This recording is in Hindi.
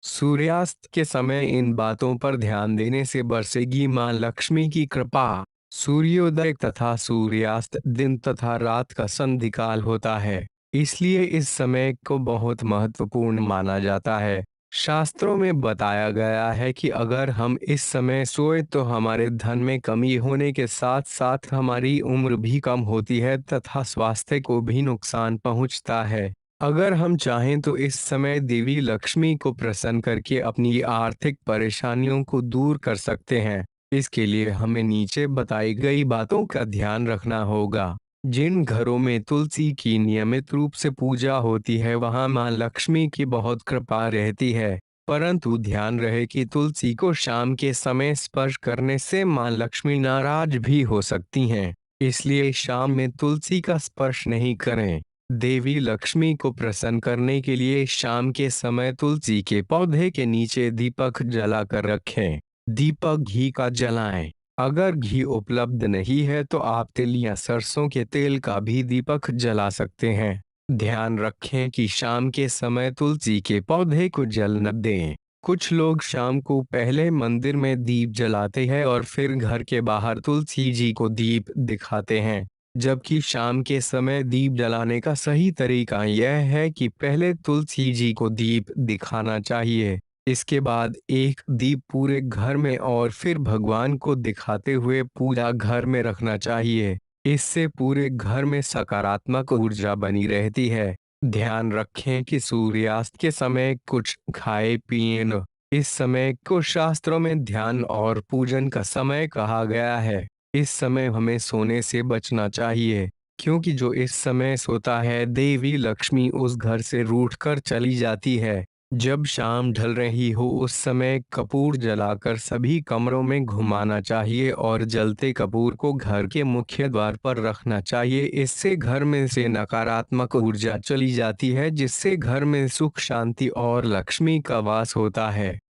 सूर्यास्त के समय इन बातों पर ध्यान देने से बरसेगी मां लक्ष्मी की कृपा। सूर्योदय तथा सूर्यास्त दिन तथा रात का संधिकाल होता है, इसलिए इस समय को बहुत महत्वपूर्ण माना जाता है। शास्त्रों में बताया गया है कि अगर हम इस समय सोए तो हमारे धन में कमी होने के साथ साथ हमारी उम्र भी कम होती है तथा स्वास्थ्य को भी नुकसान पहुंचता है। अगर हम चाहें तो इस समय देवी लक्ष्मी को प्रसन्न करके अपनी आर्थिक परेशानियों को दूर कर सकते हैं। इसके लिए हमें नीचे बताई गई बातों का ध्यान रखना होगा। जिन घरों में तुलसी की नियमित रूप से पूजा होती है वहां मां लक्ष्मी की बहुत कृपा रहती है। परंतु ध्यान रहे कि तुलसी को शाम के समय स्पर्श करने से मां लक्ष्मी नाराज भी हो सकती हैं। इसलिए शाम में तुलसी का स्पर्श नहीं करें। देवी लक्ष्मी को प्रसन्न करने के लिए शाम के समय तुलसी के पौधे के नीचे दीपक जलाकर रखें। दीपक घी का जलाएं। अगर घी उपलब्ध नहीं है तो आप तिल या सरसों के तेल का भी दीपक जला सकते हैं। ध्यान रखें कि शाम के समय तुलसी के पौधे को जल न दें। कुछ लोग शाम को पहले मंदिर में दीप जलाते हैं और फिर घर के बाहर तुलसी जी को दीप दिखाते हैं, जबकि शाम के समय दीप जलाने का सही तरीका यह है कि पहले तुलसी जी को दीप दिखाना चाहिए। इसके बाद एक दीप पूरे घर में और फिर भगवान को दिखाते हुए पूजा घर में रखना चाहिए। इससे पूरे घर में सकारात्मक ऊर्जा बनी रहती है। ध्यान रखें कि सूर्यास्त के समय कुछ खाए पिए न। इस समय को शास्त्रों में ध्यान और पूजन का समय कहा गया है। इस समय हमें सोने से बचना चाहिए, क्योंकि जो इस समय सोता है देवी लक्ष्मी उस घर से रूठकर चली जाती है। जब शाम ढल रही हो उस समय कपूर जलाकर सभी कमरों में घुमाना चाहिए और जलते कपूर को घर के मुख्य द्वार पर रखना चाहिए। इससे घर में से नकारात्मक ऊर्जा चली जाती है, जिससे घर में सुख शांति और लक्ष्मी का वास होता है।